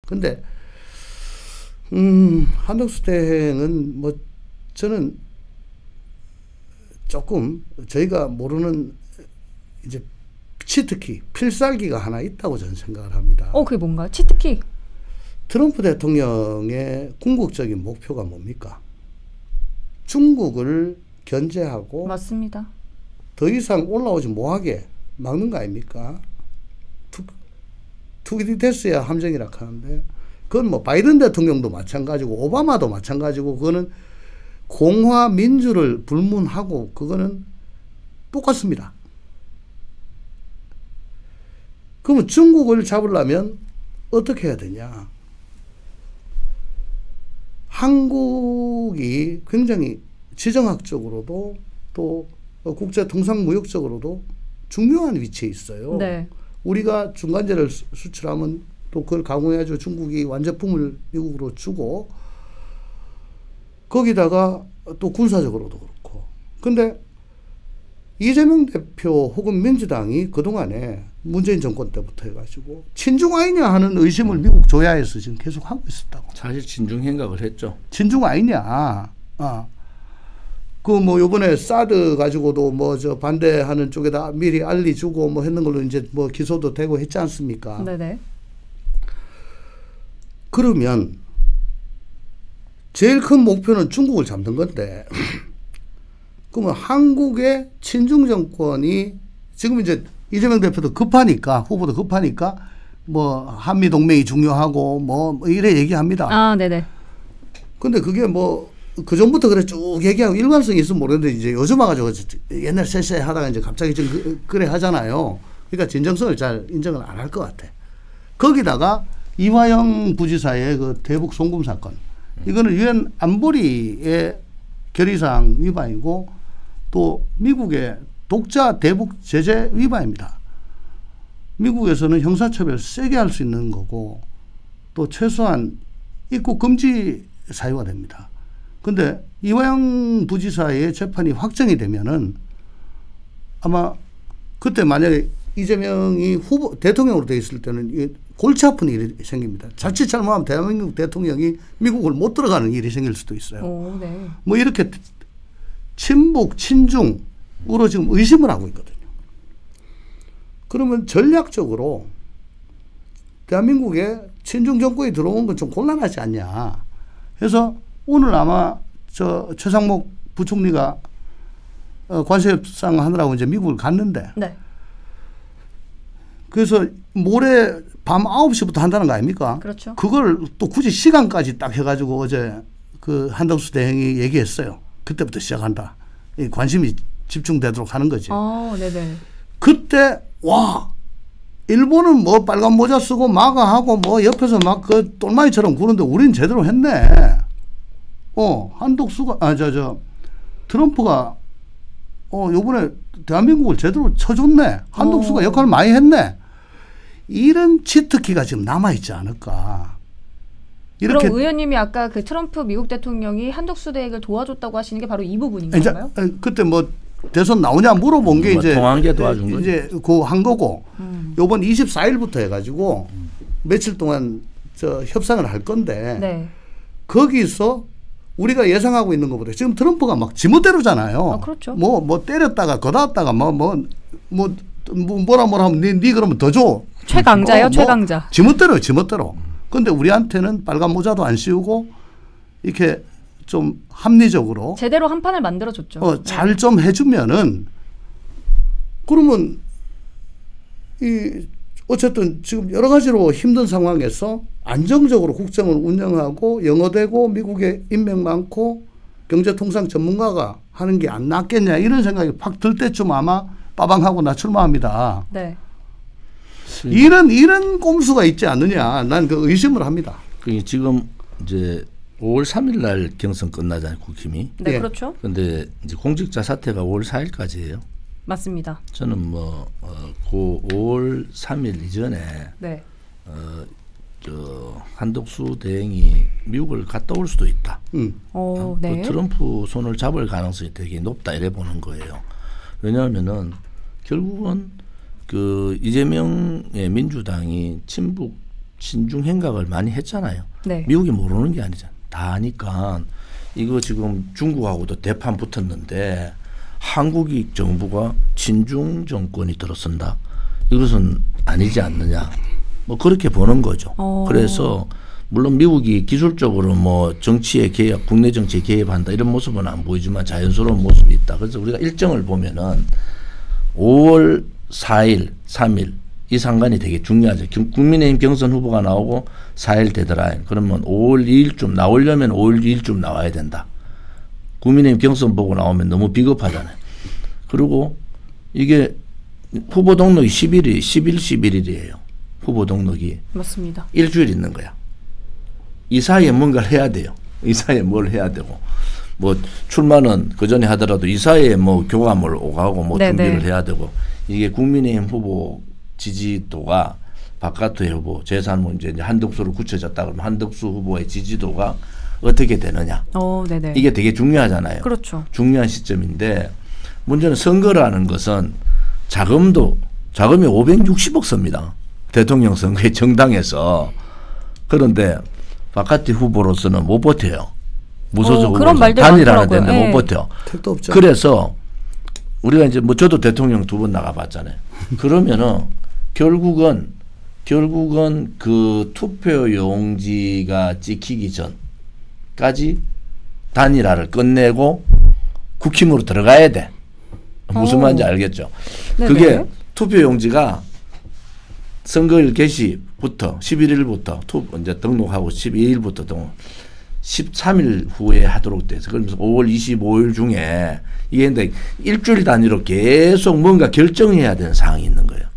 근데 한덕수 대행은 뭐 저는 조금 저희가 모르는 이제 치트키, 필살기가 하나 있다고 저는 생각을 합니다. 그게 뭔가요? 치트키? 트럼프 대통령의 궁극적인 목표가 뭡니까? 중국을 견제하고 맞습니다. 더 이상 올라오지 못하게 막는 거 아닙니까? 투기 됐어야 함정이라 하는데 그건 뭐 바이든 대통령도 마찬가지고 오바마도 마찬가지고 그거는 공화 민주를 불문하고 그거는 똑같습니다. 그러면 중국을 잡으려면 어떻게 해야 되냐? 한국이 굉장히 지정학적으로도 또 국제 통상무역적으로도 중요한 위치에 있어요. 네. 우리가 중간재를 수출하면 또 그걸 가공해가지고 중국이 완제품을 미국으로 주고 거기다가 또 군사적으로도 그렇고. 근데 이재명 대표 혹은 민주당이 그동안에 문재인 정권 때부터 해가지고 친중 아니냐 하는 의심을 미국 조야에서 지금 계속 하고 있었다고. 사실 친중 행각을 했죠. 친중 아니냐. 그 뭐 요번에 사드 가지고도 뭐 저 반대하는 쪽에다 미리 알리주고 뭐 했는 걸로 이제 뭐 기소도 되고 했지 않습니까? 네네. 그러면 제일 큰 목표는 중국을 잡는 건데 그러면 한국의 친중 정권이 지금 이제 이재명 대표도 급하니까 후보도 급하니까 뭐 한미 동맹이 중요하고 뭐 이래 얘기합니다. 네네. 근데 그게 뭐 그 전부터 그래 쭉 얘기하고 일관성이 있으면 모르겠는데 이제 요즘 와가지고 옛날 쎄쎄 하다가 이제 갑자기 좀 그래 하잖아요. 그러니까 진정성을 잘 인정을 안 할 것 같아. 거기다가 이화영 부지사의 그 대북 송금 사건. 이거는 유엔 안보리의 결의사항 위반이고 또 미국의 독자 대북 제재 위반입니다. 미국에서는 형사처벌 세게 할 수 있는 거고 또 최소한 입국 금지 사유가 됩니다. 근데 이화영 부지사의 재판이 확정이 되면은 아마 그때 만약에 이재명이 대통령으로 돼 있을 때는 골치 아픈 일이 생깁니다. 자칫 잘못하면 대한민국 대통령이 미국을 못 들어가는 일이 생길 수도 있어요. 네. 뭐 이렇게 친북, 친중으로 지금 의심을 하고 있거든요. 그러면 전략적으로 대한민국에 친중 정권이 들어온 건 좀 곤란하지 않냐. 그래서 오늘 아마 저 최상목 부총리가 관세 협상 하느라고 이제 미국을 갔는데 네. 그래서 모레 밤 9시부터 한다는 거 아닙니까? 그렇죠. 그걸 또 굳이 시간까지 딱 해가지고 어제 그 한덕수 대행이 얘기했어요. 그때부터 시작한다. 관심이 집중되도록 하는 거지. 네네. 그때 와 일본은 뭐 빨간 모자 쓰고 마가하고 뭐 옆에서 막 그 똘마니처럼 구는데 우린 제대로 했네. 한덕수가 트럼프가 요번에 대한민국을 제대로 쳐줬네. 한덕수가 역할을 많이 했네. 이런 치트키가 지금 남아있지 않을까. 이렇게 그럼 의원님이 아까 그 트럼프 미국 대통령이 한덕수 대행을 도와줬다고 하시는 게 바로 이 부분인 건가요? 그때 뭐 대선 나오냐 물어본 게 이제 통한계 도와준 거죠. 이제 그 한 거고 요번 24일부터 해가지고 며칠 동안 저 협상을 할 건데 네. 거기서 우리가 예상하고 있는 것보다 지금 트럼프가 막 지멋대로잖아요. 그렇죠. 뭐 때렸다가 거다왔다가 뭐라 하면 니 그러면 더 줘. 최강자요, 최강자. 지멋대로. 근데 우리한테는 빨간 모자도 안 씌우고 이렇게 좀 합리적으로 제대로 한 판을 만들어줬죠. 잘 좀 해주면은 그러면 어쨌든 지금 여러 가지로 힘든 상황에서 안정적으로 국정을 운영하고 영어되고 미국에 인맥 많고 경제통상 전문가가 하는 게 안 낫겠냐 이런 생각이 팍 들 때쯤 아마 빠방하고 나 출마합니다. 네. 이런 꼼수가 있지 않느냐 난 그 의심을 합니다. 지금 이제 5월 3일 날 경선 끝나잖아요, 국힘이. 네, 그렇죠. 그런데 이제 공직자 사퇴가 5월 4일까지예요. 맞습니다. 저는 그 5월 3일 이전에 네. 한덕수 대행이 미국을 갔다 올 수도 있다. 네. 그 트럼프 손을 잡을 가능성이 되게 높다 이래 보는 거예요. 왜냐하면은 결국은 그 이재명의 민주당이 친북 친중 행각을 많이 했잖아요. 네. 미국이 모르는 게 아니잖아요. 다 하니까 이거 지금 중국하고도 대판 붙었는데 한국이 정부가 친중 정권이 들어선다. 이것은 아니지 않느냐. 뭐 그렇게 보는 거죠. 그래서 물론 미국이 기술적으로 뭐 정치에 개입, 국내 정치에 개입한다 이런 모습은 안 보이지만 자연스러운 모습이 있다. 그래서 우리가 일정을 보면은 5월 4일, 3일 이 상관이 되게 중요하죠. 국민의힘 경선 후보가 나오고 4일 데드라인. 그러면 5월 2일쯤 나오려면 5월 2일쯤 나와야 된다. 국민의힘 경선 보고 나오면 너무 비겁하잖아요. 그리고 이게 후보 등록이 10일, 11일이에요. 후보 등록이. 맞습니다. 일주일 있는 거야. 이 사이에 뭔가를 해야 돼요. 이 사이에 뭘 해야 되고. 뭐 출마는 그 전에 하더라도 이 사이에 뭐 교감을 오가고 뭐 준비를 해야 되고. 이게 국민의힘 후보 지지도가 바깥의 후보 재산 문제 이제 한덕수로 굳혀졌다 그러면 한덕수 후보의 지지도가 어떻게 되느냐. 네네. 이게 되게 중요하잖아요. 그렇죠. 중요한 시점인데 문제는 선거라는 것은 자금이 560억 씁니다. 대통령 선거에 정당에서. 그런데 바깥의 후보로서는 못 버텨요. 무소속 후보로서 단일화는 되는데 못 버텨. 택도 없죠. 그래서 우리가 이제 뭐 저도 대통령 2번 나가봤잖아요. 그러면은 결국은 그 투표 용지가 찍히기 전까지 단일화를 끝내고 국힘으로 들어가야 돼. 무슨 말인지 알겠죠? 네네. 그게 투표 용지가 선거일 개시부터 11일부터 이제 등록하고 12일부터 등록 13일 후에 하도록 돼서 그러면서 5월 25일 중에 이게 근데 일주일 단위로 계속 뭔가 결정해야 되는 사항이 있는 거예요.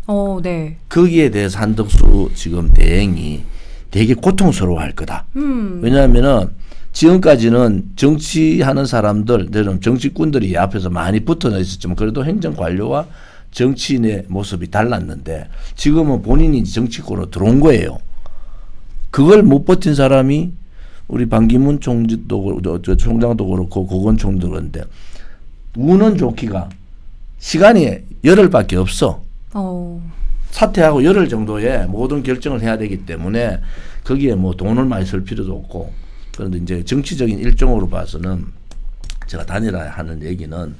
네. 거기에 대해서 한덕수 지금 대행이 되게 고통스러워할 거다. 왜냐하면은 지금까지는 정치하는 사람들, 정치꾼들이 앞에서 많이 붙어 있었지만 그래도 행정관료와 정치인의 모습이 달랐는데 지금은 본인이 정치권으로 들어온 거예요. 그걸 못 버틴 사람이 우리 반기문 총장도 그렇고 고건총도 그런데 운은 좋기가 시간이 열흘밖에 없어. 사퇴하고 열흘 정도에 모든 결정을 해야 되기 때문에 거기에 뭐 돈을 많이 쓸 필요도 없고 그런데 이제 정치적인 일정으로 봐서는 제가 단일화하는 얘기는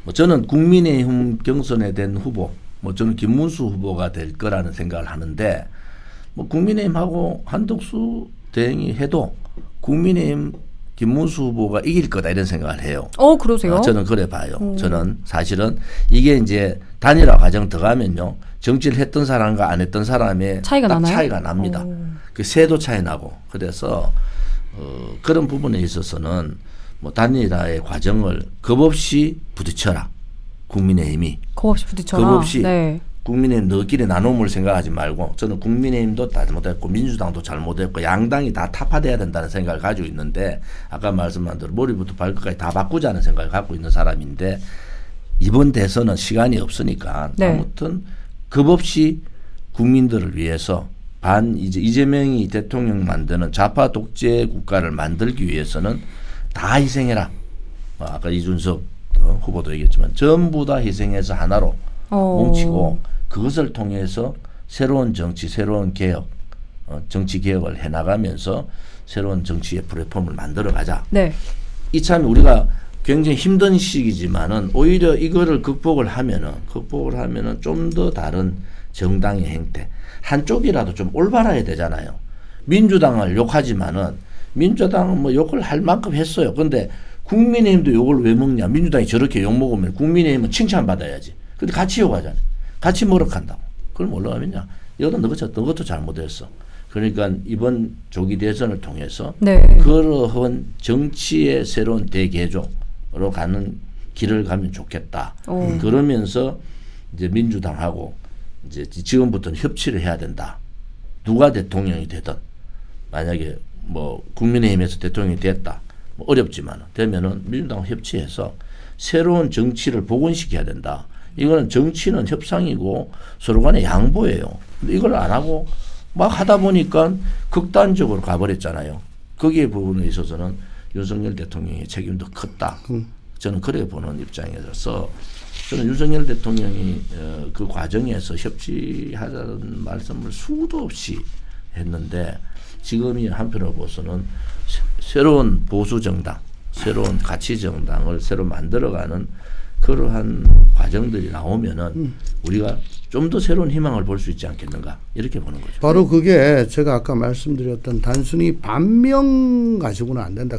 뭐 저는 국민의힘 경선에 된 후보 뭐 저는 김문수 후보가 될 거라는 생각을 하는데 뭐 국민의힘하고 한덕수 대행이 해도 국민의힘 김문수 후보가 이길 거다 이런 생각을 해요. 그러세요? 저는 그래 봐요. 저는 사실은 이게 이제 단일화 과정 들어가면요. 정치를 했던 사람과 안 했던 사람의 차이가 나나요? 차이가 납니다. 그 세도 차이 나고 그래서 그런 부분에 있어서는 뭐 단일화의 과정을 겁없이 부딪혀라. 국민의힘이. 겁없이 부딪혀라. 겁없이 네. 국민의힘 너끼리 나눔을 생각하지 말고 저는 국민의힘도 잘못했고 민주당도 잘못했고 양당이 다 타파돼야 된다는 생각을 가지고 있는데 아까 말씀한 대로 머리부터 발끝까지 다 바꾸자는 생각을 갖고 있는 사람인데 이번 대선은 시간이 없으니까 아무튼 겁없이 국민들을 위해서 이제 이재명이 대통령 만드는 좌파 독재 국가를 만들기 위해서는 다 희생해라. 아까 이준석 후보도 얘기했지만 전부 다 희생해서 하나로 뭉치고 그것을 통해서 새로운 정치, 새로운 개혁, 정치 개혁을 해나가면서 새로운 정치의 플랫폼을 만들어가자. 네. 이참에 우리가 굉장히 힘든 시기지만은 오히려 이거를 극복을 하면은 좀 더 다른 정당의 행태 한쪽이라도 좀 올바라야 되잖아요. 민주당을 욕하지만은 민주당은 뭐 욕을 할 만큼 했어요. 그런데 국민의힘도 욕을 왜 먹냐? 민주당이 저렇게 욕 먹으면 국민의힘은 칭찬받아야지. 근데 같이 욕하잖아요. 같이 뭐락한다고. 그걸 뭘로 하면요. 이거는 너것도 잘못했어. 그러니까 이번 조기 대선을 통해서 그러한 정치의 새로운 대개조로 가는 길을 가면 좋겠다. 그러면서 이제 민주당하고 이제 지금부터는 협치를 해야 된다. 누가 대통령이 되든 만약에 뭐 국민의힘에서 대통령이 됐다. 뭐 어렵지만 되면은 민주당 협치해서 새로운 정치를 복원시켜야 된다. 이거는 정치는 협상이고 서로 간의 양보예요. 근데 이걸 안 하고 막 하다 보니까 극단적으로 가버렸잖아요. 거기에 부분에 있어서는 윤석열 대통령의 책임도 컸다. 저는 그래 보는 입장이라서 저는 윤석열 대통령이 그 과정에서 협치하자는 말씀을 수도 없이 했는데 지금이 한편으로 봐서는 새로운 보수 정당, 새로운 가치 정당을 새로 만들어가는 그러한 과정들이 나오면은 우리가 좀 더 새로운 희망을 볼 수 있지 않겠는가 이렇게 보는 거죠. 바로 그게 제가 아까 말씀드렸던 단순히 반명 가지고는 안 된다.